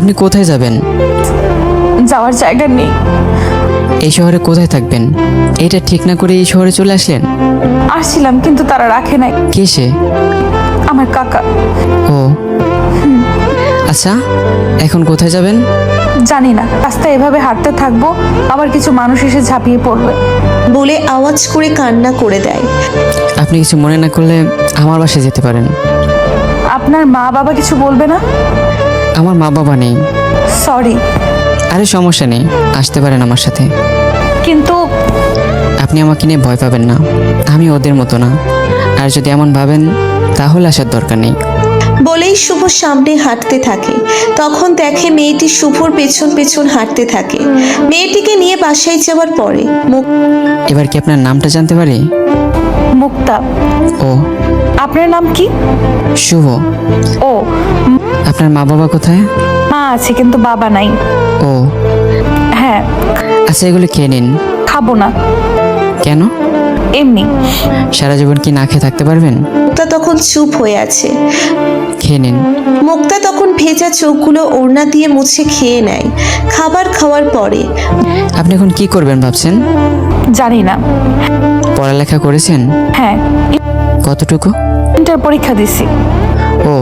আপনি কোথায় যাবেন? যাওয়ার জায়গা নেই। এই শহরে কোথায় থাকবেন? এটা ঠিক না করে এই শহরে চলে আসলেন? আসছিলাম কিন্তু তারা রাখে নাই। কে সে? আমার কাকা। ও আচ্ছা, এখন কোথায় যাবেন? জানি না, রাস্তায় এভাবে হাঁটতে থাকবো, আবার কিছু মানুষ এসে ঝাঁপিয়ে পড়বে। বলে আওয়াজ করে কান্না করে দেয়। আপনি কিছু মনে না করলে আমার বাসায় যেতে পারেন। আপনার মা বাবা কিছু বলবে না? আমার মা বাবা নেই। সরি। আরে সমস্যা নেই, আসতে পারেন আমার সাথে। কিন্তু আপনি আমাকে নিয়ে ভয় পাবেন না, আমি ওদের মতো না। আর যদি এমন ভাবেন তাহলে আসার দরকার নেই। বলেই শুভ সামনে হাঁটতে থাকে। তখন দেখে মেয়েটি শুভর পেছন পেছন হাঁটতে থাকে। মেয়েটিকে নিয়ে বাসায় যাওয়ার পরে এবার কি আপনার নামটা জানতে পারি? মুক্তা। ও আপনার নাম কি? শুভ। ও, আপনার মা বাবা কোথায়? মা আছে কিন্তু বাবা নাই। ও হ্যাঁ। আচ্ছা, এগুলো খেয়ে নিন। খাবো না। কেন? এমনি। সারা জীবন কি না খেয়ে থাকতে পারবেন? মুক্তা তখন চুপ হয়ে আছে। খেয়ে নিন। মুক্তা তখন ভেজা চোখগুলো ওড়না দিয়ে মুছে খেয়ে নেয়। খাবার খাওয়ার পরে আপনি এখন কি করবেন ভাবছেন? জানি না। পড়ালেখা করেছেন? হ্যাঁ, কতটুকু? ইন্টার পরীক্ষা দিছি। ও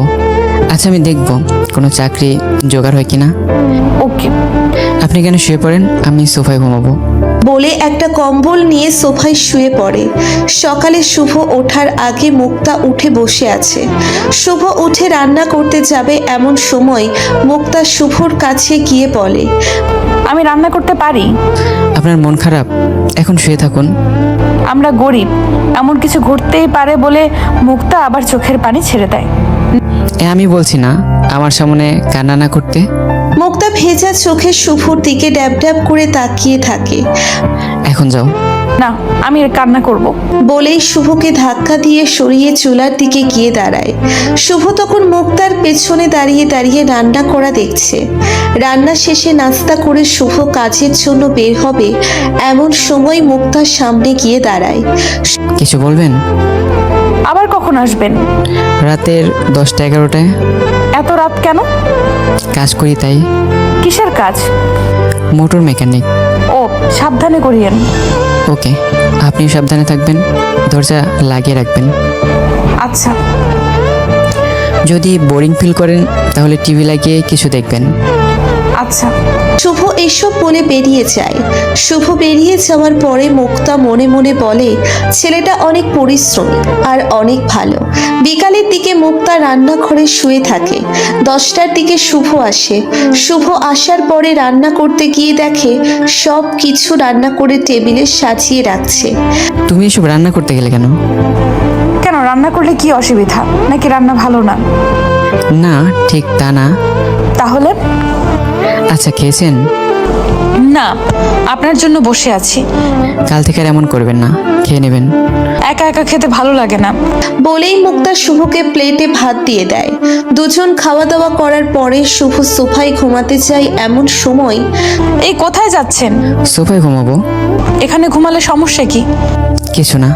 আচ্ছা, আমি দেখব কোনো চাকরি জোগাড় হয় কিনা। ওকে। আপনি কেন শুয়ে পড়েন, আমি সোফায় ঘুমাবো। বলে একটা কম্বল নিয়ে সোফায় শুয়ে পড়ে। সকালে শুভ ওঠার আগে মুক্তা উঠে বসে আছে। শুভ উঠে রান্না করতে যাবে এমন সময় মুক্তা শুভর কাছে গিয়ে বলে, আমি রান্না করতে পারি। আপনার মন খারাপ, এখন শুয়ে থাকুন। আমরা গরিব, এমন কিছু ঘটতেই পারে বলে মুক্তা আবার চোখের পানি ছেড়ে দেয়। আমি বলছি না আমার সামনে কান্না না করতে। মুক্তা ভেজা চোখে শুভর দিকে ড্যাব ড্যাব করে তাকিয়ে থাকে। এখন যাও। না, আমি কান্না করব। বলেই শুভকে ধাক্কা দিয়ে সরিয়ে চুলার দিকে গিয়ে দাঁড়ায়। শুভ তখন মুক্তার পেছনে দাঁড়িয়ে দাঁড়িয়ে রান্না করা দেখছে। রান্না শেষে নাস্তা করে শুভ কাজের জন্য বের হবে এমন সময় মুক্তার সামনে গিয়ে দাঁড়ায়। কিছু বলবেন? আবার কখন আসবেন? রাতের 10টা-11টায়। এত রাত কেন? কাজ করি তাই। কিসের কাজ? Motor mechanic. ও, সাবধানে করিয়েন। ওকে, আপনিও সাবধানে থাকবেন, দরজা লাগিয়ে রাখবেন। আচ্ছা। যদি বোরিং ফিল করেন তাহলে টিভি লাগিয়ে কিছু দেখবেন। আচ্ছা। শুভ এসব বলে বেরিয়ে যায়। শুভ বেরিয়ে যাওয়ার পরে মুক্তা মনে মনে বলে, ছেলেটা অনেক পরিশ্রমী আর অনেক ভালো। বিকালের দিকে মুক্তা রান্নাঘরে শুয়ে থাকে। 10টার দিকে শুভ আসে। শুভ আসার পরে রান্না করতে গিয়ে দেখে সব কিছু রান্না করে টেবিলে সাজিয়ে রাখছে। তুমি এসব রান্না করতে গেলে কেন? কেন, রান্না করলে কি অসুবিধা? নাকি রান্না ভালো না? না, ঠিক তা না। তাহলে? আচ্ছা, খেয়েছেন? না, আপনার জন্য বসে আছি। কাল থেকে আর এমন করবেন না, খেয়ে নেবেন। একা একা খেতে ভালো লাগে না। বলেই মুক্তা শুভকে প্লেটে ভাত দিয়ে দেয়। দুজন খাওয়া দাওয়া করার পরে শুভ সোফায় ঘুমাতে যায় এমন সময় এই কোথায় যাচ্ছেন? সোফায় ঘুমাবো। এখানে ঘুমালে সমস্যা কি? কিছু না।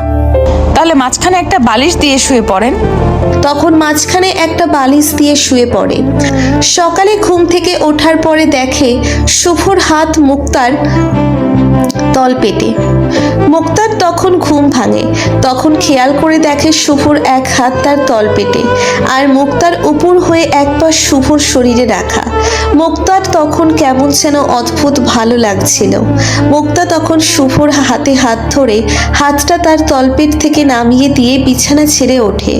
তাহলে মাঝখানে একটা বালিশ দিয়ে শুয়ে পড়েন। তখন মাঝখানে একটা বালিশ দিয়ে শুয়ে পড়ে। সকালে ঘুম থেকে ওঠার পরে দেখে শুভর হাত মুক্তার তলপেটে। মুক্তার তখন ঘুম ভাঙে। তখন খেয়াল করে দেখে শুভর এক হাত তার তলপেটে আর মুক্তার উপর হয়ে এক পা শুভর শরীরে রাখা। মুক্তার তখন কেমন যেন অদ্ভুত ভালো লাগছিল। মুক্তা তখন শুভর হাতে হাত ধরে হাতটা তার তলপেট থেকে নামিয়ে দিয়ে বিছানা ছেড়ে ওঠে।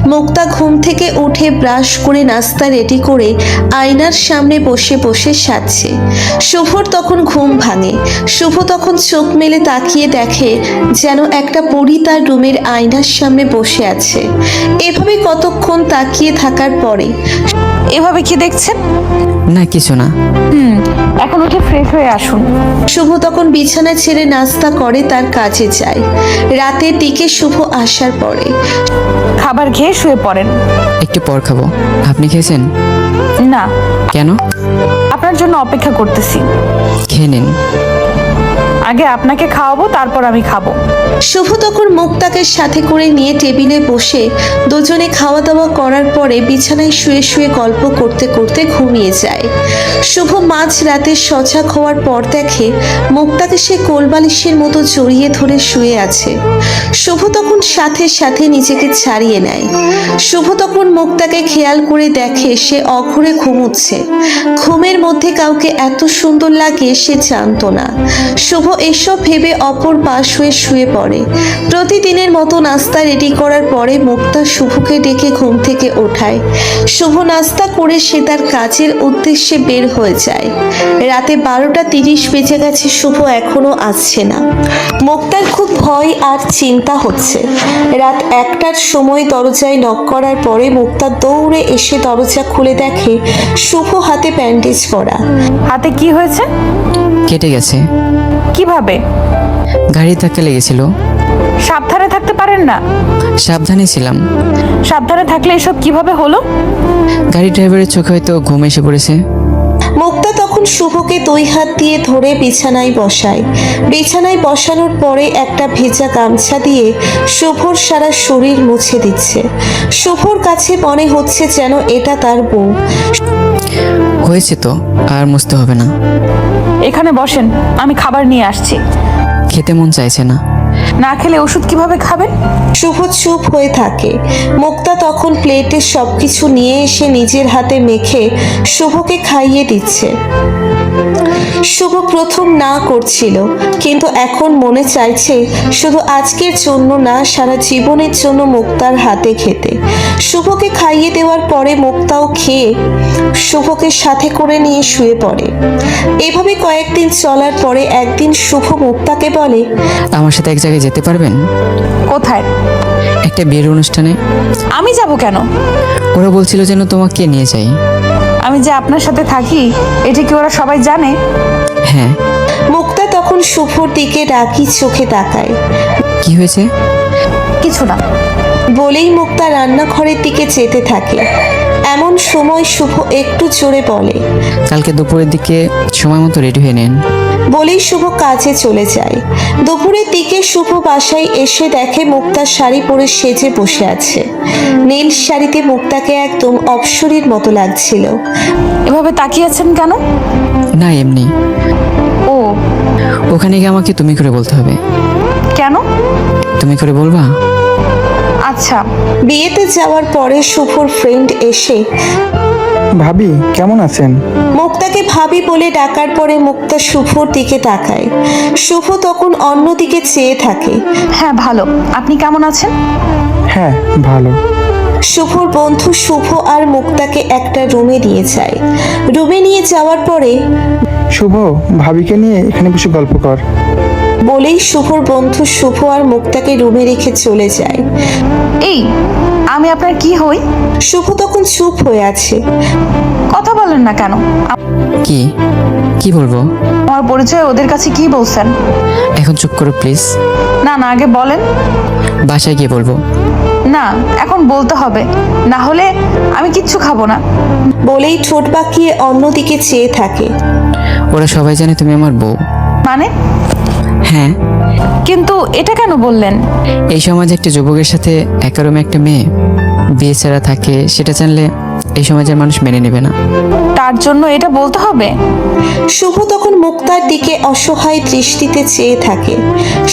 মুক্তা ঘুম থেকে উঠে ব্রাশ করে নাস্তা রেডি করে আয়নার সামনে বসে বসে সাজছে। শুভর তখন ঘুম ভাঙে। শুভ তখন চোখ মেলে তাকিয়ে দেখে যেন একটা পরী তার রুমের আয়নার সামনে বসে আছে। এভাবে কতক্ষণ তাকিয়ে থাকার পরে এভাবে কি দেখছেন? না, কিছু না। এখন উঠে ফ্রেশ হয়ে আসুন। শুভ তখন বিছানা ছেড়ে নাস্তা করে তার কাজে যায়। রাতের দিকে শুভ আসার পরে খাবার খেয়ে শুয়ে পড়েন। একটু পর খাবো। আপনি খেয়েছেন? না, কেন? আপনার জন্য অপেক্ষা করতেছি। খেয়ে নিন। আগে আপনাকে খাওয়াবো, তারপর আমি খাবো। শুভ তখন মুক্তাকে সাথে করে নিয়ে টেবিলে বসে দুজনে খাওয়া দাওয়া করার পরে বিছানায় শুয়ে শুয়ে গল্প করতে করতে ঘুমিয়ে যায়। শুভ মাঝ রাতে সজাগ হওয়ার পর দেখে মুক্তাকে সে কোলবালিশের মতো জড়িয়ে ধরে শুয়ে আছে। শুভ তখন সাথে সাথে নিজেকে ছাড়িয়ে নেয়। শুভ তখন মুক্তাকে খেয়াল করে দেখে সে অঘরে ঘুমোচ্ছে। ঘুমের মধ্যে কাউকে এত সুন্দর লাগে সে জানতো না। শুভ এসব ভেবে অপর পাশ হয়ে শুয়ে পড়ে। প্রতিদিনের মতো নাস্তা রেডি করার পরে মুক্তা শুভকে ডেকে ঘুম থেকে ওঠায়। শুভ নাস্তা করে সে তার কাজের উদ্দেশ্যে বের হয়ে যায়। রাতে 12:30 বেজে গেছে, শুভ এখনো আসছে না। মুক্তার খুব ভয় আর চিন্তা হচ্ছে। রাত 1টার সময় দরজায় নক করার পরে মুক্তা দৌড়ে এসে দরজা খুলে দেখে শুভ হাতে ব্যান্ডেজ করা। হাতে কি হয়েছে? কেটে গেছে। কিভাবে? গাড়ির ধাক্কা লেগেছিল। সাবধানে থাকতে পারেন না? সাবধানে ছিলাম। সাবধানে থাকলে এসব কিভাবে হলো? গাড়ি ড্রাইভারের চোখে হয়তো ঘুম এসে পড়েছে। মুক্তা তখন শুভকে 2 হাত দিয়ে ধরে বিছানায় বসায়। বিছানায় বসানোর পরে একটা ভেজা গামছা দিয়ে শুভর সারা শরীর মুছে দিচ্ছে। শুভর কাছে মনে হচ্ছে যেন এটা তার বউ। হয়েছে তো, আর মুছতে হবে না। এখানে বসেন, আমি খাবার নিয়ে আসছি। খেতে মন চাইছে না। না খেলে ওষুধ কিভাবে খাবেন? শুভ চুপ হয়ে থাকে। মুক্তা তখন প্লেটে সবকিছু নিয়ে এসে নিজের হাতে মেখে শুভকে খাইয়ে দিচ্ছে। শুভ প্রথম না করছিল, কিন্তু এখন মনে চাইছে শুধু আজকের জন্য না, সারা জীবনের জন্য মুক্তার হাতে খেতে। শুভকে খাইয়ে দেওয়ার পরে মুক্তাও খেয়ে শুভকে সাথে করে নিয়ে শুয়ে পড়ে। এভাবে কয়েকদিন চলার পরে একদিন শুভ মুক্তাকে বলে, আমার সাথে এক জায়গায় যেতে পারবেন? কোথায়? একটা বিয়ের অনুষ্ঠানে। আমি যাব কেন? ওরা বলছিল যেন তোমাকে নিয়ে যাই। আমি যে আপনার সাথে থাকি এটা কি ওরা সবাই জানে? হ্যাঁ। মুক্তা তখন শুভর দিকে রাগি চোখে তাকায়। কি হয়েছে? কিছু না। বলেই মুক্তা রান্নাঘরের দিকে যেতে থাকে। এমন সময় শুভ একটু জোরে বলে, কালকে দুপুরের দিকে সময় মতো রেডি হয়ে নেন। বলেই শুভ কাজে চলে যায়। দুপুরের দিকে শুভ বাসায় এসে দেখে মুক্তা শাড়ি পরে সেজে বসে আছে। নীল শাড়িতে মুক্তাকে একদম অপ্সরীর মতো লাগছিল। এভাবে তাকিয়ে আছেন কেন? না, এমনি। ও, ওখানে গিয়ে আমাকে তুমি করে বলতে হবে। কেন? তুমি করে বলবা? আচ্ছা। বিয়েতে যাওয়ার পরে শুভর ফ্রেন্ড এসে ভাবি কেমন আছেন? মুক্তাকে ভাবি বলে ডাকার পরে মুক্তা শুভর দিকে তাকায়। শুভ তখন অন্যদিকে চেয়ে থাকে। হ্যাঁ ভালো, আপনি কেমন আছেন? হ্যাঁ ভালো। শুভর বন্ধু শুভ আর মুক্তাকে একটা রুমে নিয়ে যায়। রুমে নিয়ে যাওয়ার পরে শুভ, ভাবিকে নিয়ে এখানে বসে গল্প কর। বলেই শুভর বন্ধু শুভ আর মুক্তাকে রুমে রেখে চলে যায়। এই, আমি আপনার কি হই? শুভ তখন চুপ হয়ে আছে। কথা বলেন না কেন? কি কি বলবো? আমার পরিচয় ওদের কাছে কি বলছেন? এখন চুপ করো প্লিজ। না না, আগে বলেন। বাসায় গিয়ে বলবো। না, এখন বলতে হবে, না হলে আমি কিচ্ছু খাবো না। বলেই ঠোঁট বাঁকিয়ে অন্যদিকে চেয়ে থাকে। ওরা সবাই জানে তুমি আমার বউ। মানে? হ্যাঁ। কিন্তু এটা কেন বললেন? এই সমাজে একটা যুবকের সাথে একা রুমে একটা মেয়ে বিয়ে ছাড়া থাকে, সেটা জানলে এই সমাজের মানুষ মেনে নেবে না। তার জন্য এটা বলতে হবে? শুভ তখন মুক্তার দিকে অসহায় দৃষ্টিতে চেয়ে থাকে।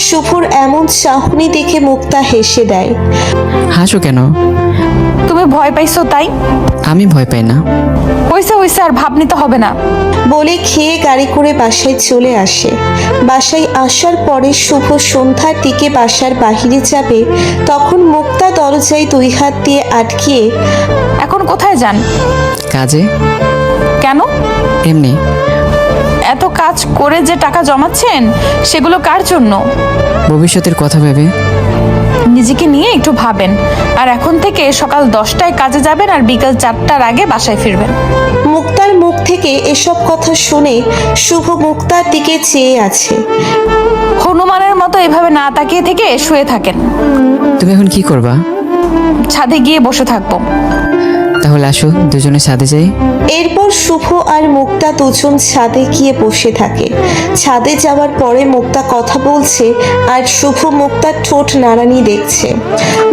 শুভর এমন চাহনি দেখে মুক্তা হেসে দেয়। হাসো কেন? তুমি ভয় পাইছো তাই? আমি ভয় পাই না। হইছে হইছে, আর ভাব নিতে হবে না। বলে খেয়ে গাড়ি করে বাসায় চলে আসে। বাসায় আসার পরে শুভ সন্ধ্যার দিকে বাসার বাহিরে যাবে, তখন মুক্তা দরজায় 2 হাত দিয়ে আটকিয়ে, এখন কোথায় যান? কাজে। কেন? এমনি। এত কাজ করে যে টাকা জমাচ্ছেন সেগুলো কার জন্য? ভবিষ্যতের কথা ভেবে। নিজেকে নিয়ে একটু ভাবেন। আর এখন থেকে সকাল 10টায় কাজে যাবেন আর বিকাল 4টার আগে বাসায় ফিরবেন। মুক্তার মুখ থেকে এসব কথা শুনে শুভ মুক্তার দিকে চেয়ে আছে। হনুমানের মতো এভাবে না তাকিয়ে থেকে শুয়ে থাকেন। তুমি এখন কি করবা? ছাদে গিয়ে বসে থাকবো। তাহলে তাহলে আসো দুজনে ছাদে যাই। এরপর শুভ আর মুক্তা দুজন ছাদে গিয়ে বসে থাকে। ছাদে যাওয়ার পরে মুক্তা কথা বলছে আর শুভ মুক্তার ঠোঁট নাড়ানি দেখছে।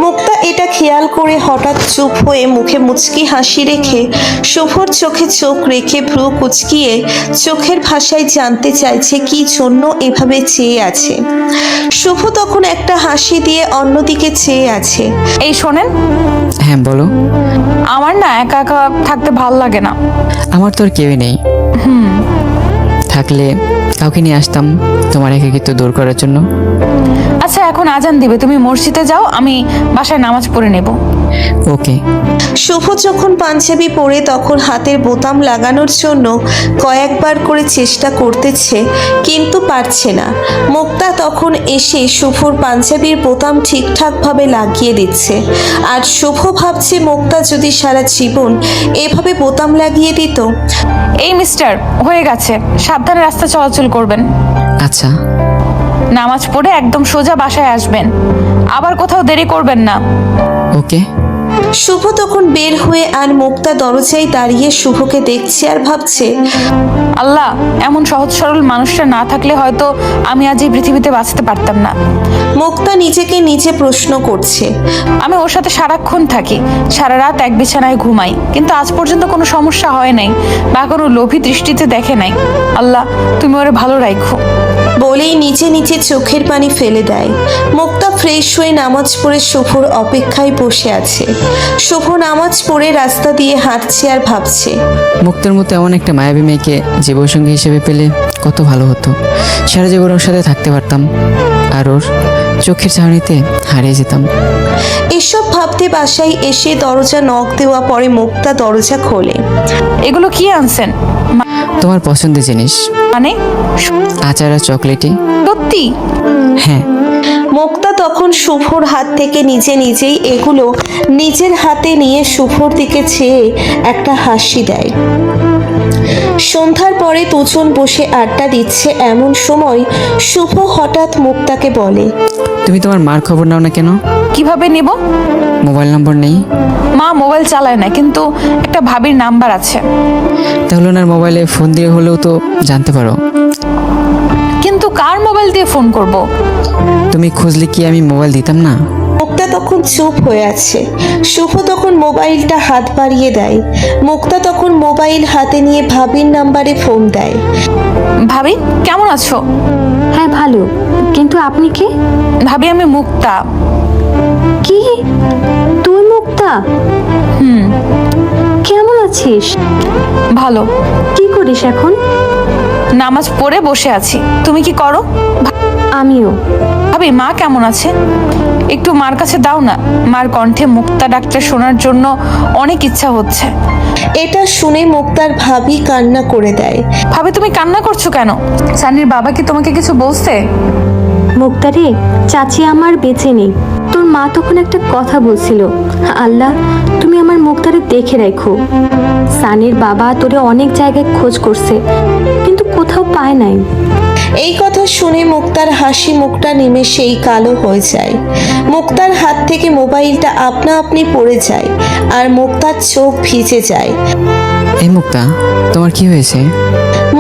মুক্তা এটা খেয়াল করে হঠাৎ চুপ হয়ে মুখে মুচকি হাসি রেখে শুভর চোখে চোখ রেখে ভ্রু কুচকিয়ে চোখের ভাষায় জানতে চাইছে কি জন্য এভাবে চেয়ে আছে। শুভ তখন একটা হাসি দিয়ে অন্যদিকে চেয়ে আছে। এই শোনেন, হ্যাঁ বলো। আমার না একা একা থাকতে ভাল লাগে না। আমার তো আর কেউই নেই, থাকলে কাউকে নিয়ে আসতাম তোমার একাকিত্ব দূর করার জন্য। আচ্ছা এখন আজান দিবে, তুমি মসজিদে যাও, আমি বাসায় নামাজ পড়ে নেব। ওকে। শুভ যখন পাঞ্জাবি পরে তখন হাতের বোতাম লাগানোর জন্য কয়েকবার করে চেষ্টা করতেছে কিন্তু পারছে না। মুক্তা তখন এসে শুভর পাঞ্জাবির বোতাম ঠিকঠাকভাবে লাগিয়ে দিচ্ছে আর শুভ ভাবছে মুক্তা যদি সারা জীবন এভাবে বোতাম লাগিয়ে দিত। এই মিস্টার, হয়ে গেছে, সাবধানে রাস্তা চলাচল করবেন। আচ্ছা। নামাজ পড়ে একদম সোজা বাসায় আসবেন, আবার কোথাও দেরি করবেন না। ওকে। শুভ তখন বের হয়ে আর মুক্তা দরজায় দাঁড়িয়ে শুভকে দেখছে আর ভাবছে, আল্লাহ, এমন সহজ সরল মানুষটা না থাকলে হয়তো আমি আজ এই পৃথিবীতে বাঁচতে পারতাম না। মুক্তা নিজেকে নিজে প্রশ্ন করছে। আমি ওর সাথে সারাক্ষণ থাকি, সারা রাত এক বিছানায় ঘুমাই, কিন্তু আজ পর্যন্ত কোনো সমস্যা হয় নাই বা কোনো লোভী দৃষ্টিতে দেখে নাই। আল্লাহ, তুমি ওরে ভালো রাখো। বলেই নিচে নিচে চোখের পানি ফেলে দেয়। মুক্তা ফ্রেশ হয়ে নামাজ পড়ে শুভর অপেক্ষায় বসে আছে। শুভ নামাজ পড়ে রাস্তা দিয়ে হাঁটছে আর ভাবছে, মুক্তার মতো এমন একটা মায়াবী মেয়েকে জীবনসঙ্গী হিসেবে পেলে কত ভালো হতো। সারা জীবন ওর সাথে থাকতে পারতাম আর ওর চোখের চাহনিতে হারিয়ে যেতাম। এসব ভাবতে বাসায় এসে দরজা নক দেওয়া পরে মুক্তা দরজা খোলে। এগুলো কি আনছেন? তোমার পছন্দের জিনিস, মানে আচার আর চকলেটই। সত্যি? হ্যাঁ। মুক্তা তখন শুভর হাত থেকে নিজেই এগুলো নিজের হাতে নিয়ে শুভর দিকে চেয়ে একটা হাসি দেয়। সন্ধ্যার পরে দুজন বসে আড্ডা দিচ্ছে, এমন সময় শুভ হঠাৎ মুক্তাকে বলে, তুমি তোমার মার খবর নাও না কেন? কিভাবে নেব? মোবাইল নম্বর নেই? মা মোবাইল চালায় না, কিন্তু একটা ভাবির নাম্বার আছে। তাহলে ওনার মোবাইলে ফোন দিয়ে হলেও তো জানতে পারো। কিন্তু কার মোবাইল দিয়ে ফোন করব? তুমি খুঁজলে কি আমি মোবাইল দিতাম না? মুক্তা তখন চুপ হয়ে আছে। শুভ তখন মোবাইলটা হাত বাড়িয়ে দেয়। মুক্তা তখন মোবাইল হাতে নিয়ে ভাবির নাম্বারে ফোন দেয়। ভাবি, কেমন আছো? হ্যাঁ ভালো, কিন্তু আপনি কে? ভাবি, আমি মুক্তা। কি তুই মুক্তা? কেমন আছিস? ভালো। কি করিস এখন? নামাজ পড়ে বসে আছি। তুমি কি করো? আমিও। ভাবি, মা কেমন আছে? একটু মার কাছে দাও না, মার কণ্ঠে মুক্তা ডাকটা শোনার জন্য অনেক ইচ্ছা হচ্ছে। এটা শুনে মুক্তার ভাবি কান্না করে দেয়। ভাবি, তুমি কান্না করছো কেন? সানির বাবা কি তোমাকে কিছু বলছে? মুক্তা রে, চাচি আমার বেঁচে নেই। তোর মা তখন একটা কথা বলছিল, আল্লাহ তুমি আমার মুক্তারে দেখে রাখো। সানির বাবা তোরে অনেক জায়গায় খোঁজ করছে কিন্তু কোথাও পায় নাই। এই কথা শুনে মুক্তার হাসি মুখটা নিমেষেই কালো হয়ে যায়। মুক্তার হাত থেকে মোবাইলটা আপনা আপনি পড়ে যায় আর মুক্তার চোখ ভিজে যায়। এই মুক্তা, তোমার কি হয়েছে?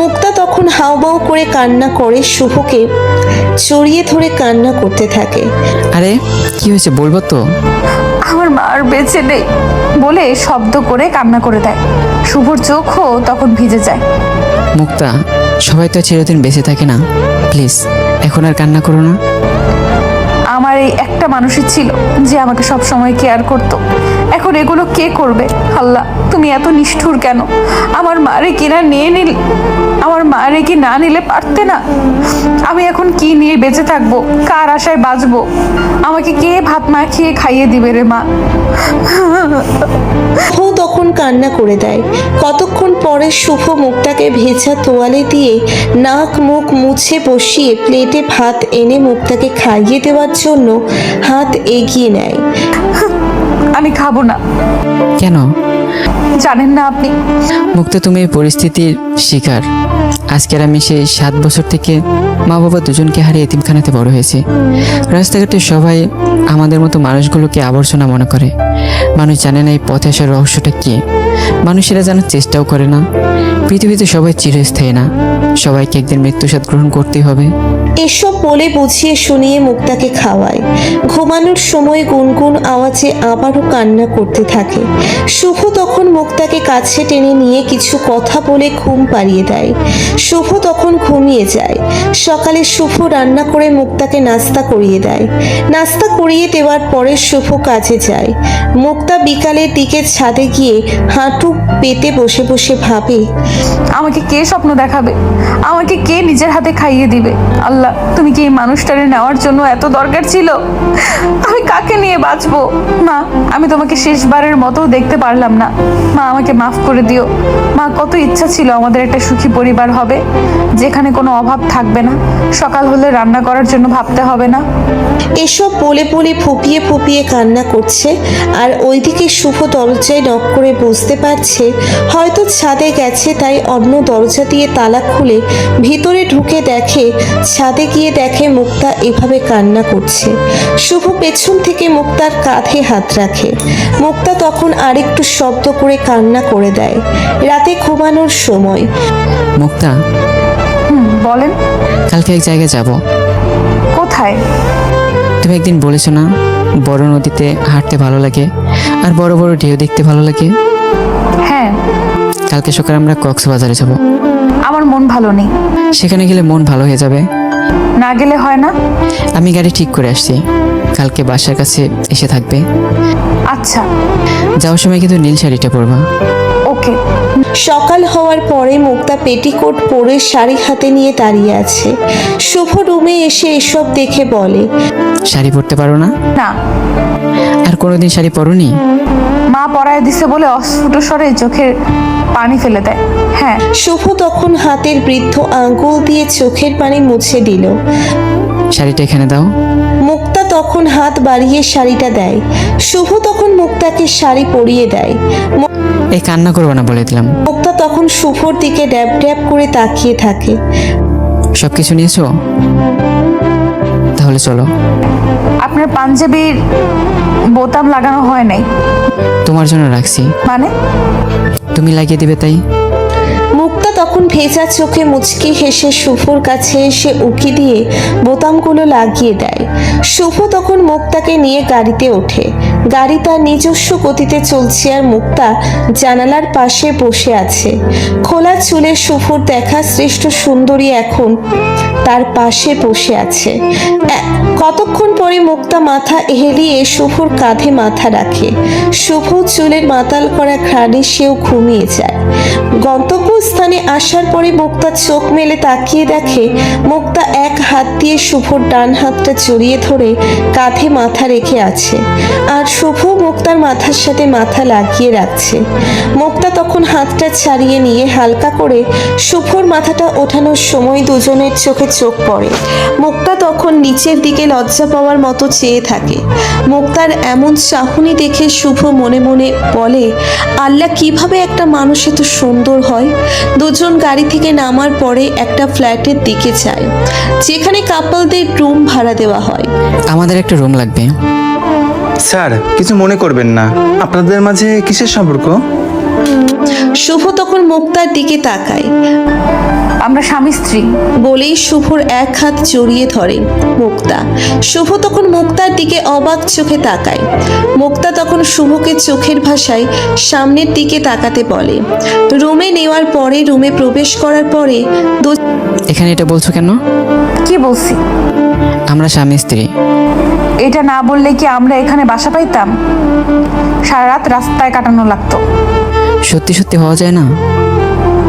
মুক্তা তখন হাউমাউ করে কান্না করে শুভকে জড়িয়ে ধরে কান্না করতে থাকে। আরে কি হয়েছে বলবো তো? আমার মা আর বেঁচে নেই বলে শব্দ করে কান্না করে দেয়। শুভর চোখও তখন ভিজে যায়। মুক্তা, সবাই তো চিরদিন বেঁচে থাকে না, প্লিজ এখন আর কান্না করো না। আমার এই একটা মানুষই ছিল যে আমাকে সব সময় কেয়ার করতো, এখন এগুলো কে করবে? আল্লাহ, তুমি এত নিষ্ঠুর কেন? আমার মারে কিনা নিয়ে নিলে, আমার মারে কি না নিলে পারতে না? আমি এখন কি নিয়ে বেঁচে থাকবো? কার আশায় বাঁচবো? আমাকে কে ভাত মাখিয়ে খাইয়ে দিবে রে মা? শুভ তখন কান্না করে দেয়। কতক্ষণ পরে শুভ মুক্তাকে ভেজা তোয়ালে দিয়ে নাক মুখ মুছে বসিয়ে প্লেটে ভাত এনে মুক্তাকে খাইয়ে দেওয়ার জন্য হাত এগিয়ে নেয়। আমি খাবো না। কেন? জানেন না আপনি? মুক্তা, তুমি এই পরিস্থিতির শিকার। আজকের আমি সেই 7 বছর থেকে মা বাবা দুজনকে হারিয়ে এতিমখানাতে বড় হয়েছি। রাস্তাঘাটে সবাই আমাদের মতো মানুষগুলোকে আবর্জনা মনে করে। মানুষ জানে না এই পথে আসার রহস্যটা কী। মানুষেরা জানার চেষ্টাও করে না। পৃথিবীতে সবাই চিরস্থায়ী না, সবাইকে একদিন মৃত্যুস্বাদ গ্রহণ করতেই হবে। এসব বলে বুঝিয়ে শুনিয়ে মুক্তাকে খাওয়ায়। ঘুমানোর সময় গুনগুন আওয়াজে আবারও কান্না করতে থাকে। শুভ তখন মুক্তাকে কাছে টেনে নিয়ে কিছু কথা বলে ঘুম পাড়িয়ে দেয়। শুভ তখন ঘুমিয়ে যায়। সকালে শুভ রান্না করে মুক্তাকে নাস্তা করিয়ে দেয়। নাস্তা করিয়ে দেওয়ার পরে শুভ কাজে যায়। মুক্তা বিকালের দিকে ছাদে গিয়ে হাঁটু পেতে বসে বসে ভাবে, আমাকে কে স্বপ্ন দেখাবে? আমাকে কে নিজের হাতে খাইয়ে দিবে? আল্লাহ, তুমি কি এই মানুষটারে নেওয়ার জন্য এত দরকার ছিল? আমি কাকে নিয়ে বাঁচবো? মা, আমি তোমাকে শেষবারের মতো দেখতে পারলাম না। মা, আমাকে মাফ করে দিও। মা, কত ইচ্ছা ছিল আমাদের একটা সুখী পরিবার হবে, যেখানে কোনো অভাব থাকবে না, সকাল হলে রান্না করার জন্য ভাবতে হবে না। এসব বলে বলে ফুপিয়ে ফুপিয়ে কান্না করছে। আর ওইদিকে শুভ দরজায় নক করে বুঝতে পারছে হয়তো ছাদে গেছে, তাই অন্য দরজা দিয়ে তালা খুলে ভিতরে ঢুকে দেখে, ছাদে গিয়ে দেখে মুক্তা এভাবে কান্না করছে। শুভ পেছন থেকে মুক্তার কাঁধে হাত রাখে। মুক্তা তখন আরেকটু শব্দ করে কান্না করে দেয়। রাতে ঘুমানোর সময় মুক্তা, বলেন। কালকে এক জায়গায় যাব। কোথায়? তুমি একদিন বলেছো না, বড় নদীতে হাঁটতে ভালো লাগে আর বড় বড় ঢেউ দেখতে ভালো লাগে। হ্যাঁ, কালকে সকালে আমরা কক্সবাজারে যাব। আমার মন ভালো নেই। সেখানে গেলে মন ভালো হয়ে যাবে। না গেলে হয় না? আমি গাড়ি ঠিক করে আসছি, কালকে বাসার কাছে এসে থাকবে। আচ্ছা, যাওয়ার সময় কিন্তু নীল শাড়িটা পরবা। ওকে। সকাল হওয়ার পরে মুক্তা পেটিকোট পরে শাড়ি হাতে নিয়ে দাঁড়িয়ে আছে। শুভ রুমে এসে এসব দেখে বলে, শাড়ি পরতে পারো না? না, আর কোনোদিন শাড়ি পরোনি? মা পরায় দিছে বলে অস্ফুট স্বরে চোখের পানি ফেলে দেয়। হ্যাঁ। শুভ তখন হাতের বৃদ্ধ আঙ্গুল দিয়ে চোখের পানি মুছে দিল। শাড়িটা এখানে দাও। মুক্তা তখন হাত বাড়িয়ে শাড়িটা দেয়। শুভ তখন মুক্তাকে শাড়ি পরিয়ে দেয়। এই কান্না করবো না বলে দিলাম। মুক্তা তখন শুভর দিকে ড্যাব ড্যাব করে তাকিয়ে থাকে। সব কিছু নিয়েছো? তাহলে চলো। আপনার পাঞ্জাবির বোতাম লাগানো হয় নাই। তোমার জন্য রাখছি। মানে? তুমি লাগিয়ে দিবে তাই। মুক্তা তখন ভেজা চোখে মুচকি হেসে শুভর কাছে এসে উকি দিয়ে বোতামগুলো লাগিয়ে দেয়। শুভ তখন মুক্তাকে নিয়ে গাড়িতে ওঠে। গাড়ি তার নিজস্ব গতিতে চলছে আর মুক্তা জানালার পাশে বসে আছে। খোলা চুলে শুভর দেখা শ্রেষ্ঠ সুন্দরী এখন তার পাশে বসে আছে। কতক্ষণ পরে মুক্তা মাথা হেলিয়ে শুভর কাঁধে মাথা রাখে। শুভ চুলের মাতাল করা ঘ্রাণে সেও ঘুমিয়ে যায়। গন্তব্যস্থানে আসার পরে মুক্তা চোখ মেলে তাকিয়ে দেখে মুক্তা এক হাত দিয়ে শুভর ডান হাতটা জড়িয়ে ধরে কাঁধে মাথা রেখে আছে, আর শুভ মুক্তার মাথার সাথে মাথা লাগিয়ে রাখছে। মুক্তা তখন হাতটা ছাড়িয়ে নিয়ে হালকা করে শুভর মাথাটা ওঠানোর সময় দুজনের চোখে চোখ পড়ে। মুক্তা তখন নিচের দিকে লজ্জা পাওয়ার মতো চেয়ে থাকে। মুক্তার এমন চাহনি দেখে শুভ মনে মনে বলে, আল্লাহ, কিভাবে একটা মানুষ এত সুন্দর হয়। দুজন গাড়ি থেকে নামার পরে একটা ফ্ল্যাটের দিকে যায়, যেখানে কাপলদের রুম ভাড়া দেওয়া হয়। আমাদের একটা রুম লাগবে। স্যার, কিছু মনে করবেন না, আপনাদের মাঝে কিসের সম্পর্ক? শুভ তখন মুক্তার দিকে তাকায়। আমরা স্বামী স্ত্রী। বলেই শুভর এক হাত জড়িয়ে ধরে মুক্তা। শুভ তখন মুক্তার দিকে অবাক চোখে তাকায়। মুক্তা তখন শুভকে চোখের ভাষায় সামনের দিকে তাকাতে বলে। রুমে নেওয়ার পরে রুমে প্রবেশ করার পরে এখানে এটা বলছো কেন? কি বলছি? আমরা স্বামী স্ত্রী। এটা না বললে কি আমরা এখানে বাসা পাইতাম? সারা রাত রাস্তায় কাটানো লাগতো। সত্যি সত্যি হওয়া যায় না?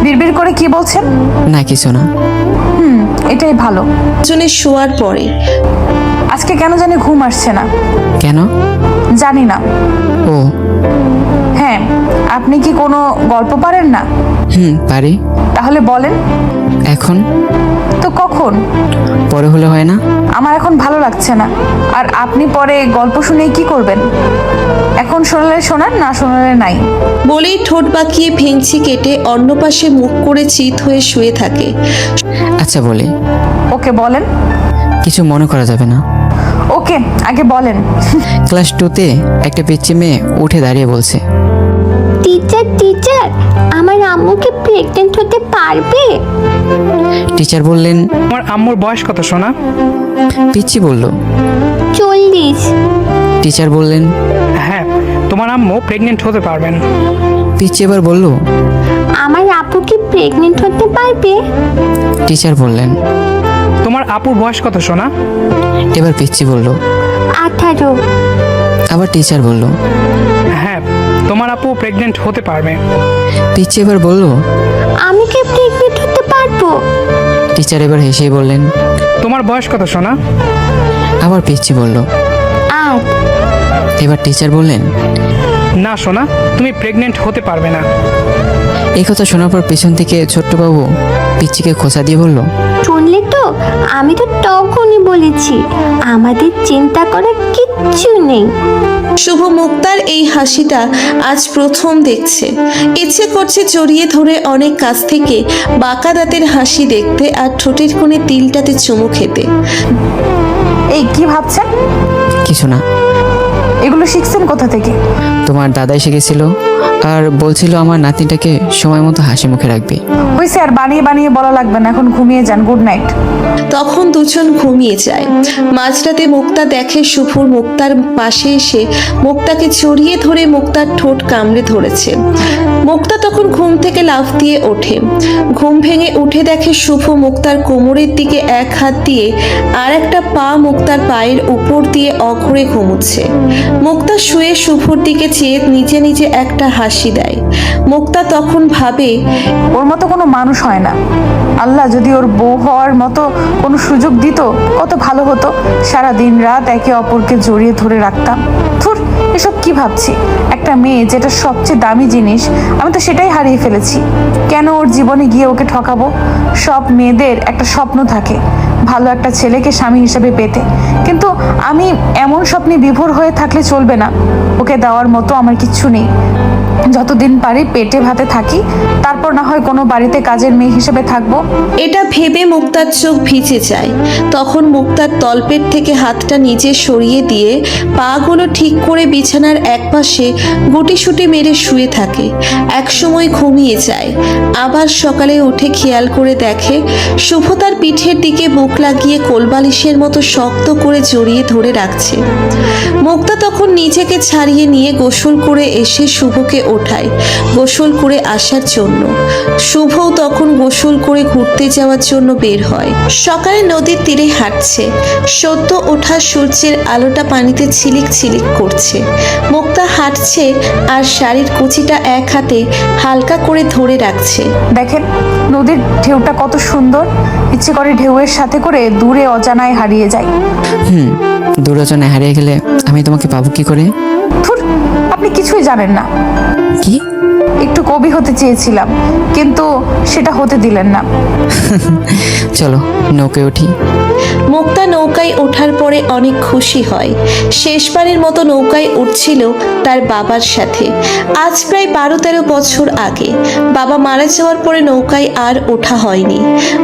বিড়বিড় করে কি বলছেন? না, কিছু না। এটাই ভালো। দুজনে শোয়ার পরে আজকে কেন জানি ঘুম আসছে না। কেন? জানি না। ও হ্যাঁ, আপনি কি কোনো গল্প পারেন না? পারি। তাহলে বলেন। এখন? তো কখন? পরে হলে হয় না? আমার এখন ভালো লাগছে না। আর আপনি পরে গল্প শুনে কি করবেন? এখন শোনালে শোনান, না শোনালে নাই। বলেই ঠোঁট বাঁকিয়ে ভেঙচি কেটে অন্য পাশে মুখ করে চিত হয়ে শুয়ে থাকে। আচ্ছা বলি। ওকে বলেন। কিছু মনে করা যাবে না। ওকে আগে বলেন। ক্লাস 2-তে একটা পিচ্চি মেয়ে উঠে দাঁড়িয়ে বলছে, টিচার টিচার, আমার আম্মু কি প্রেগনেন্ট হতে পারবে? টিচার বললেন, তোমার আম্মুর বয়স কত সোনা? পিচ্চি বলল, 40। টিচার বললেন, হ্যাঁ, তোমার আম্মু প্রেগনেন্ট হতে পারবেন। পিচ্চি এবার বলল, আমার আপু কি প্রেগনেন্ট হতে পারবে? টিচার বললেন, তোমার আপুর বয়স কত সোনা? এবার পিচ্চি বলল, 18। আবার টিচার বলল, হ্যাঁ, তোমার আপু প্রেগনেন্ট হতে পারবে। পিচ্চি এবার বলল, আমি কি প্রেগনেন্ট হতে পারবো? টিচার এবার হেসেই বললেন, তোমার বয়স কত সোনা? আবার পিচ্চি বলল, 8। এবার টিচার বললেন, না সোনা, তুমি প্রেগনেন্ট হতে পারবে না। এই কথা শোনার পর পেছন থেকে ছোট্ট বাবু পিচ্চিকে খোঁচা দিয়ে বলল, শুনলে তো, আমি তো তখনই বলেছি আমাদের চিন্তা করার কিচ্ছু নেই। শুভ মুক্তার এই হাসিটা আজ প্রথম দেখছে। ইচ্ছে করছে জড়িয়ে ধরে অনেক কাছ থেকে বাঁকা দাঁতের হাসি দেখতে আর ঠোঁটের কোণে তিলটাতে চুমু খেতে। এই কি ভাবছেন? কিছু না। এগুলো শিখছেন কোথা থেকে? তোমার দাদাই শিখেছিল, আর বলছিল আমার নাতিটাকে সময় মতো হাসি মুখে রাখবে। হয়েছে, আর বানিয়ে বানিয়ে বলা লাগবে না, এখন ঘুমিয়ে যান। Good night. তখন দুজন ঘুমিয়ে যায়। মাঝরাতে মুক্তা দেখে শুভর মুক্তার পাশে এসে মুক্তাকে জড়িয়ে ধরে মুক্তার ঠোঁট কামড়ে ধরেছে। মুক্তা তখন ঘুম থেকে লাফ দিয়ে ওঠে। ঘুম ভেঙে উঠে দেখে শুভ মুক্তার কোমরের দিকে এক হাত দিয়ে আর একটা পা মুক্তার পায়ের উপর দিয়ে অঘরে ঘুমুচ্ছে। মুক্তা শুয়ে শুভর দিকে চেয়ে নিজে নিজে একটা হাসি দেয়। মুক্তা তখন ভাবে, ওর মতো কোনো মানুষ হয় না। আল্লাহ যদি ওর বউ হওয়ার মতো কোনো সুযোগ দিত কত ভালো হতো। সারা দিন রাত একে অপরকে জড়িয়ে ধরে রাখতাম। ধুর, এসব কি ভাবছি? একটা মেয়ে যেটা সবচেয়ে দামি জিনিস, আমি তো সেটাই হারিয়ে ফেলেছি। কেন ওর জীবনে গিয়ে ওকে ঠকাবো? সব মেয়েদের একটা স্বপ্ন থাকে, ভালো একটা ছেলেকে স্বামী হিসেবে পেতে। কিন্তু আমি এমন স্বপ্নে বিভোর হয়ে থাকলে চলবে না। ওকে দেওয়ার মতো আমার কিচ্ছু নেই। যতদিন পারি পেটে ভাতে থাকি, তারপর না হয় কোনো বাড়িতে কাজের মেয়ে হিসেবে থাকবো। এটা ভেবে মুক্তার চোখ ভিজে যায়। তখন মুক্তার তলপেট থেকে হাতটা নিচে সরিয়ে দিয়ে পাগুলো ঠিক করে বিছানার একপাশে গুটিসুটি মেরে শুয়ে থাকে। একসময় ঘুমিয়ে যায়। আবার সকালে উঠে খেয়াল করে দেখে শুভ তার পিঠের দিকে বুক লাগিয়ে কোলবালিশের মতো শক্ত করে জড়িয়ে ধরে রাখছে। মুক্তা তখন নিজেকে ছাড়িয়ে নিয়ে গোসল করে এসে শুভকে ওঠায় গোসল করে আসার জন্য। শুভও তখন গোসল করে ঘুরতে যাওয়ার জন্য বের হয়। সকালে নদীর তীরে হাঁটছে। সদ্য ওঠা সূর্যের আলোটা পানিতে ছিলিক ছিলিক করছে। মুক্তা হাঁটছে আর শাড়ির কুচিটা এক হাতে হালকা করে ধরে রাখছে। দেখেন নদীর ঢেউটা কত সুন্দর। ইচ্ছে করে ঢেউয়ের সাথে করে দূরে অজানায় হারিয়ে যায়। দূরজনে হারিয়ে গেলে আমি তোমাকে পাবো কি করে? ধুর, আপনি কিছুই জানেন না। কি? একটু কবি হতে চেয়েছিলাম, কিন্তু সেটা হতে দিলেন না। চলো নৌকায় উঠি। মুক্তা নৌকায় ওঠার পরে অনেক খুশি হয়। শেষবারের মতো নৌকায় উঠছিল তার বাবার সাথে। আজ প্রায় 12-13 বছর আগে বাবা মারা যাওয়ার পরে নৌকায় আর ওঠা হয়নি।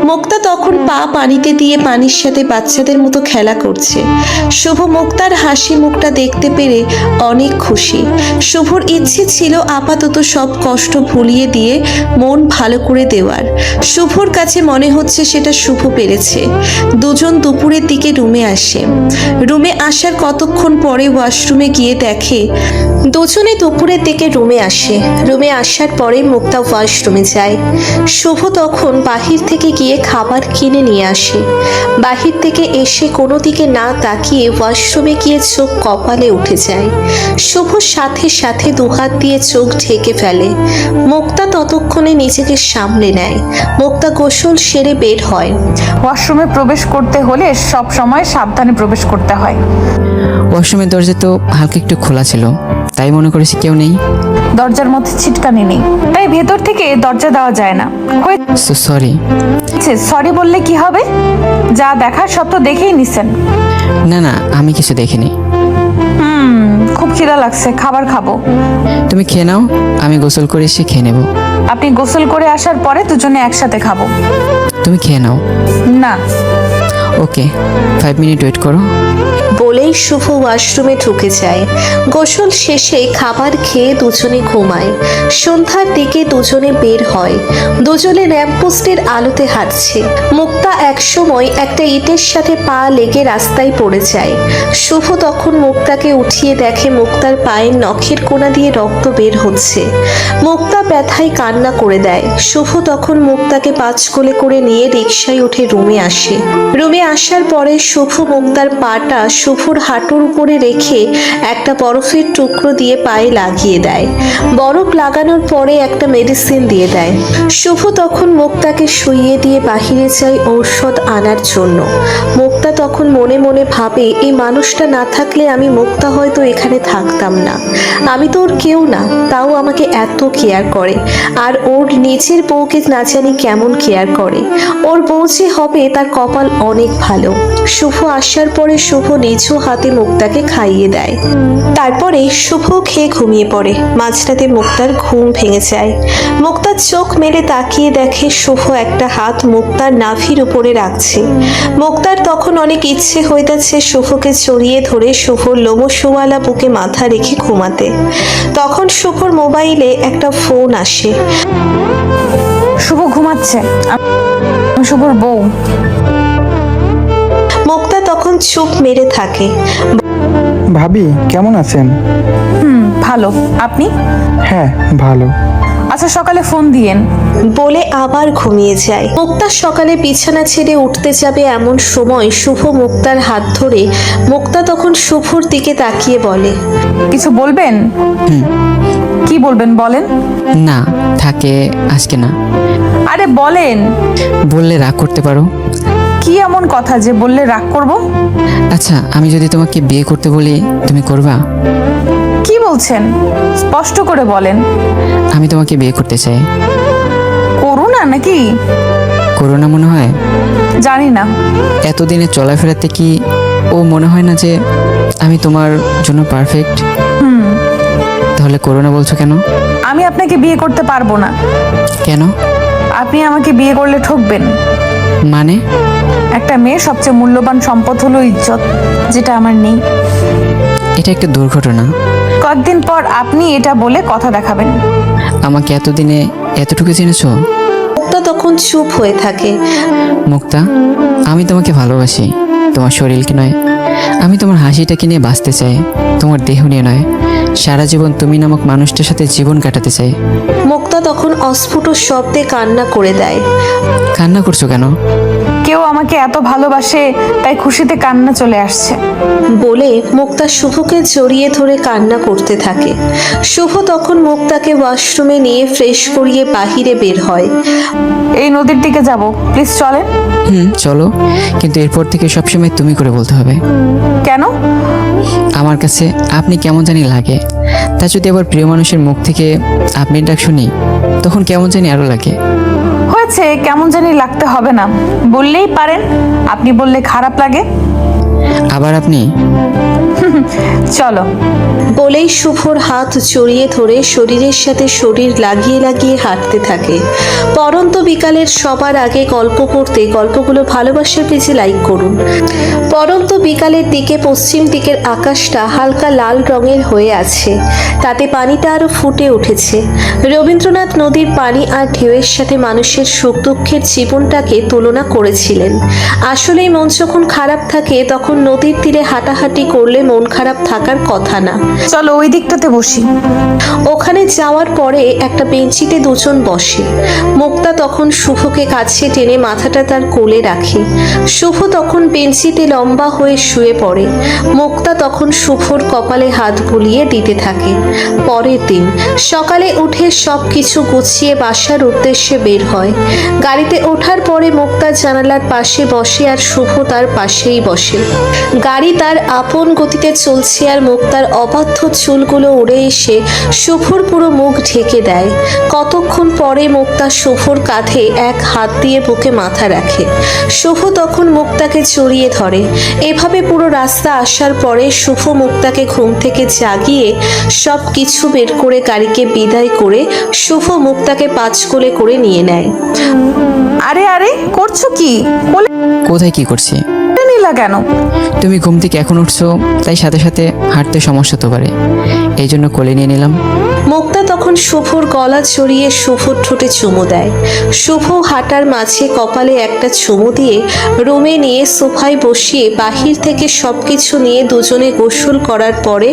মুক্তা তখন পা পানিতে দিয়ে পানির সাথে বাচ্চাদের মতো খেলা করছে। শুভ মুক্তার হাসি মুখটা দেখতে পেরে অনেক খুশি। শুভর ইচ্ছে ছিল আপাতত সব কষ্ট ভুলিয়ে দিয়ে মন ভালো করে দেওয়ার। শুভর কাছে মনে হচ্ছে সেটা শুভ পেরেছে। দুজন দুপুরের দিকে রুমে আসে। রুমে আসার কতক্ষণ পরে ওয়াশরুমে গিয়ে দেখে দুজনে দুপুরের দিকে রুমে আসে। রুমে আসার পরে মুক্তা ওয়াশরুমে যায়। শুভ তখন বাহির থেকে গিয়ে খাবার কিনে নিয়ে আসে। বাহির থেকে এসে কোনো দিকে না তাকিয়ে ওয়াশরুমে গিয়ে চোখ কপালে উঠে যায়। শুভ সাথে সাথে দুহাত দিয়ে চোখ ঢেকে ফেলে। মুক্তা ততক্ষণে নিজেকে সামলে নেয়। মুক্তা গোসল সেরে বের হয়। ওয়াশরুমে প্রবেশ করতে হলে সব সময় সাবধানে প্রবেশ করতে হয়। ওয়াশরুমের দরজা তো হালকা একটু খোলা ছিল, তাই মনে করেছি কেউ নেই। দরজার মধ্যে ছিটকানি নেই, তাই ভেতর থেকে দরজা দেওয়া যায় না। So sorry. হয়েছে, সরি বললে কি হবে? যা দেখার সব তো দেখেই নিছেন। না না, আমি কিছু দেখিনি। খুব খিদা লাগছে, খাবার খাবো। তুমি খেয়ে নাও, আমি গোসল করে এসে খেয়ে নেব। আপনি গোসল করে আসার পরে দুজনে একসাথে খাবো। তুমি খেয়ে নাও। না, ওকে, 5 মিনিট ওয়েট করো। বলেই শুভ ওয়াশরুমে ঢুকে যায়। গোসল শেষে খাবার খেয়ে দুজনে ঘুমায়। সন্ধ্যার দিকে দুজনে বের হয়। দুজনে ল্যাম্পপোস্টের আলোতে হাঁটছে। মুক্তা একসময় একটা ইটের সাথে পা লেগে রাস্তায় পড়ে যায়। শুভ তখন মুক্তাকে উঠিয়ে দেখে মুক্তার পায়ের নখের কোণা দিয়ে রক্ত বের হচ্ছে। মুক্তা ব্যথায় কান্না করে দেয়। শুভ তখন মুক্তাকে পাঁচ কোলে করে নিয়ে রিকশায় উঠে রুমে আসে। রুমে আসার পরে শুভ মুক্তার পাটা শুভর হাঁটুর উপরে রেখে একটা বরফের টুকরো দিয়ে পায়ে লাগিয়ে দেয়। বরফ লাগানোর পরে একটা মেডিসিন দিয়ে দেয়। শুভ তখন মুক্তাকে শুইয়ে দিয়ে বাহিরে যায় ঔষধ আনার জন্য। মুক্তা তখন মনে মনে ভাবে, এই মানুষটা না থাকলে আমি মুক্তা হয়তো এখানে থাকতাম না। আমি তো ওর কেউ না, তাও আমাকে এত কেয়ার করে। আর ওর নিজের বউকে না জানি কেমন কেয়ার করে। ওর বউ যে হবে তার কপাল অনেক ভালো। শুভ আসার পরে শুভ নিজ হাতে মুক্তাকে খাইয়ে দেয়। তারপরে শুভ খেয়ে ঘুমিয়ে পড়ে। মাঝরাতে মুক্তার ঘুম ভেঙে যায়। মুক্তার চোখ মেলে তাকিয়ে দেখে শুভ একটা হাত মুক্তার নাভির উপরে রাখছে। মুক্তার তখন অনেক ইচ্ছে হইতেছে শুভকে জড়িয়ে ধরে শুভর লোমশোয়ালা বুকে মাথা রেখে ঘুমাতে। তখন শুভর মোবাইলে একটা ফোন আসে। শুভ ঘুমাচ্ছে, আমি শুভর বউ। মুক্তা তখন চুপ মেরে থাকে। ভাবি কেমন আছেন? ভালো, আপনি? হ্যাঁ ভালো। আচ্ছা, সকালে ফোন দিয়েন। বলে আবার ঘুমিয়ে যায়। মুক্তা সকালে বিছানা ছেড়ে উঠতে যাবে এমন সময় শুভ মুক্তার হাত ধরে। মুক্তা তখন শুভর দিকে তাকিয়ে বলে, কিছু বলবেন? কি বলবেন বলেন। না, থাকে আজকে না। আরে বলেন। বললে রাগ করতে পারো। কি এমন কথা যে বললে রাগ করব? আচ্ছা, আমি যদি তোমাকে বিয়ে করতে বলি, তুমি করবা? কি বলছেন? স্পষ্ট করে বলেন। আমি তোমাকে বিয়ে করতে চাই। করো না নাকি? করো না মনে হয়? জানি না। এতদিনে চলাফেরাতে কি ও মনে হয় না যে আমি তোমার জন্য পারফেক্ট? তাহলে করো না বলছো কেন? আমি আপনাকে বিয়ে করতে পারবো না। কেন? আপনি আমাকে বিয়ে করলে ঠকবেন। মানে? একটা মেয়ের সবচেয়ে মূল্যবান সম্পদ হলো ইজ্জত, যেটা আমার নেই। এটা একটা দুর্ঘটনা। কয়েকদিন পর আপনি এটা বলে কথা দেখাবেন। আমাকে এতদিনে এতটুকু জেনেছো? মুক্তা তখন চুপ হয়ে থাকে। মুক্তা, আমি তোমাকে ভালোবাসি, তোমার শরীরকে নয়। আমি তোমার হাসিটাকে নিয়ে বাঁচতে চাই, তোমার দেহ নিয়ে নয়। সারা জীবন তুমি নামক মানুষটার সাথে জীবন কাটাতে চাই। মুক্তা তখন অস্ফুট শব্দে কান্না করে দেয়। কান্না করছো কেন? কেউ আমাকে এত ভালোবাসে, তাই খুশিতে কান্না চলে আসছে। বলে মুক্তা শুভকে জড়িয়ে ধরে কান্না করতে থাকে। শুভ তখন মুক্তাকে ওয়াশরুমে নিয়ে ফ্রেশ করিয়ে বাহিরে বের হয়। এই নদীর দিকে যাব, প্লিজ চলেন। চলো, কিন্তু এরপর থেকে সবসময় তুমি করে বলতে হবে। কেন? আমার কাছে আপনি কেমন জানি লাগে। তা যদি আবার প্রিয় মানুষের মুখ থেকে আপনি ডাক শুনি, তখন কেমন জানি আরো লাগে। হয়েছে, কেমন জানি লাগতে হবে না, বললেই পারেন। আপনি বললে খারাপ লাগে। আবার আপনি? চলো। বলেই শুভর হাত জড়িয়ে ধরে শরীরের সাথে শরীর লাগিয়ে লাগিয়ে হাঁটতে থাকে। পরন্ত বিকালের সবার আগে গল্প পড়তে গল্পগুলো ভালোবাসার পেজে লাইক করুন। পরন্ত বিকালের দিকে পশ্চিম দিকের আকাশটা হালকা লাল রঙের হয়ে আছে, তাতে পানিটা আরো ফুটে উঠেছে। রবীন্দ্রনাথ নদীর পানি আর ঢেউয়ের সাথে মানুষের সুখ দুঃখের জীবনটাকে তুলনা করেছিলেন। আসলেই মন যখন খারাপ থাকে তখন নদীর তীরে হাঁটাহাঁটি করলে মন খারাপ থাকার কথা না। চলো ওই দিকটাতে বসি। ওখানে যাওয়ার পরে একটা বেঞ্চিতে দুজন বসে। মুক্তা তখন শুভকে কাছে টেনে মাথাটা তার কোলে রাখে। শুভ তখন বেঞ্চিতে লম্বা হয়ে শুয়ে পড়ে। মুক্তা তখন শুভর কপালে হাত বুলিয়ে দিতে থাকে। পরের দিন সকালে উঠে সব কিছু গুছিয়ে বাসার উদ্দেশ্যে বের হয়। গাড়িতে ওঠার পরে মুক্তা জানালার পাশে বসে আর শুভ তার পাশেই বসে। গাড়ি তার আপন গতিতে চলছে আর মুক্তার অবাধ্য চুলগুলো উড়ে এসে শুভর পুরো মুখ ঢেকে দেয়। কতক্ষণ পরে মুক্তা শুভর কাঁধে এক হাত দিয়ে বুকে মাথা রাখে। শুভ তখন মুক্তাকে জড়িয়ে ধরে। এভাবে পুরো রাস্তা আসার পরে শুভ মুক্তাকে ঘুম থেকে জাগিয়ে সব কিছু বের করে গাড়িকে বিদায় করে শুভ মুক্তাকে পাঁচ কোলে করে নিয়ে নেয়। আরে আরে করছো কি? কোলে কোথায় কি করছি? নিলা কেন? তুমি ঘুম থেকে এখন উঠছো, তাই সাথে সাথে হাঁটতে সমস্যা হতে পারে, এই জন্য কোলে নিয়ে নিলাম। মুক্তা তখন শুভর গলা জড়িয়ে শুভর ঠোঁটে চুমু দেয়। শুভ হাঁটার মাঝে কপালে একটা চুমু দিয়ে রুমে নিয়ে সোফায় বসিয়ে বাহির থেকে সবকিছু নিয়ে দুজনে গোসল করার পরে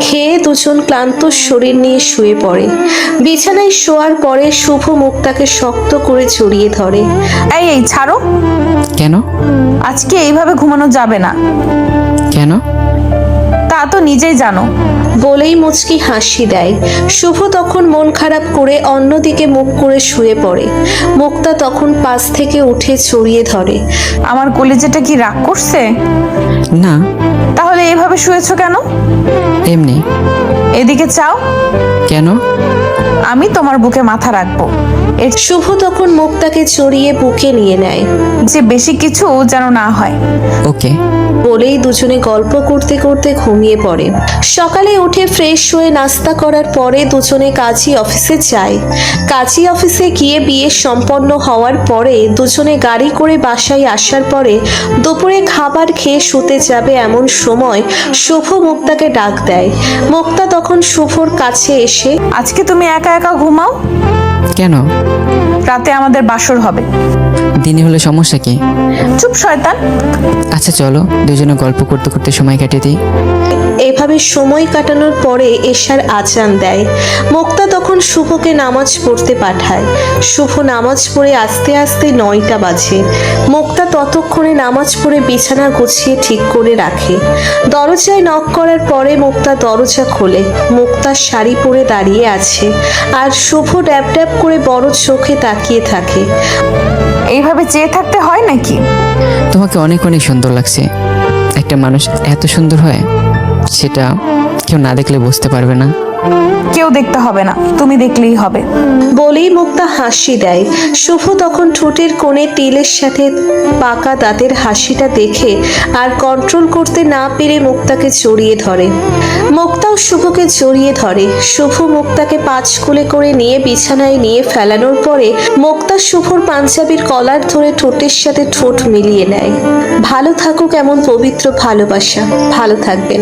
খেয়ে দুজন ক্লান্ত শরীর নিয়ে শুয়ে পড়ে। বিছানায় শোয়ার পরে শুভ মুক্তাকে শক্ত করে জড়িয়ে ধরে। এই এই ছাড়ো, কেন? আজকে এইভাবে ঘুমানো যাবে না। কেন? তা তো নিজেই জানো। বলেই মুচকি হাসি দেয়। শুভ তখন মন খারাপ করে অন্যদিকে মুখ করে শুয়ে পড়ে। মুক্তা তখন পাশ থেকে উঠে জড়িয়ে ধরে। আমার কলিজাটা কি রাগ করছে? না, তাহলে এইভাবে শুয়েছো কেন? এমনি। এদিকে চাও, কেন? আমি তোমার বুকে মাথা রাখবো। এর শুভ তখন মুক্তাকে জড়িয়ে বুকে নিয়ে নেয়। যে বেশি কিছু যেন না হয়। ওকে। বলেই দুজনে গল্প করতে করতে ঘুমিয়ে পড়ে। সকালে উঠে ফ্রেশ হয়ে নাস্তা করার পরে দুজনে কাজী অফিসে যায়। কাজী অফিসে গিয়ে বিয়ে সম্পন্ন হওয়ার পরে দুজনে গাড়ি করে বাসায় আসার পরে দুপুরে খাবার খেয়ে শুতে যাবে এমন সময় শুভ মুক্তাকে ডাক দেয়। মুক্তা তখন শুভর কাছে এসে আজকে তুমি একা একা ঘুমাও, কেন? রাতে আমাদের বাসর হবে। দিনে হলে সমস্যা কি? চুপ শয়তান। আচ্ছা চলো, দুজনে গল্প করতে করতে সময় কাটিয়ে দিই। এভাবে সময় কাটানোর পরে এশার আজান দেয়। মুক্তা তখন শুভকে নামাজ পড়তে পাঠায়। শুভ নামাজ পড়ে আস্তে আস্তে 9টা বাজে। মুক্তা ততক্ষণে নামাজ পড়ে বিছানা গুছিয়ে ঠিক করে রাখে। দরজায় নক করার পরে মুক্তা দরজা খোলে। মুক্তা শাড়ি পরে দাঁড়িয়ে আছে আর শুভ ড্যাব ড্যাব করে বড় চোখে তাকিয়ে থাকে। এইভাবে চেয়ে থাকতে হয় নাকি? তোমাকে অনেক অনেক সুন্দর লাগছে। একটা মানুষ এত সুন্দর হয়, সেটা কেউ না দেখলে বুঝতে পারবে না। কেউ দেখতে হবে না, তুমি দেখলেই হবে। বলেই মুক্তা হাসি দেয়। শুভ তখন ঠোঁটের কোণে তিলের সাথে পাকা দাঁতের হাসিটা দেখে আর কন্ট্রোল করতে না পেরে মুক্তাকে জড়িয়ে ধরে। মুক্তাও শুভকে জড়িয়ে ধরে। শুভ মুক্তাকে পাঁচ কোলে করে নিয়ে বিছানায় নিয়ে ফেলানোর পরে মুক্তা শুভর পাঞ্জাবির কলার ধরে ঠোঁটের সাথে ঠোঁট মিলিয়ে নেয়। ভালো থাকুক এমন পবিত্র ভালোবাসা। ভালো থাকবেন।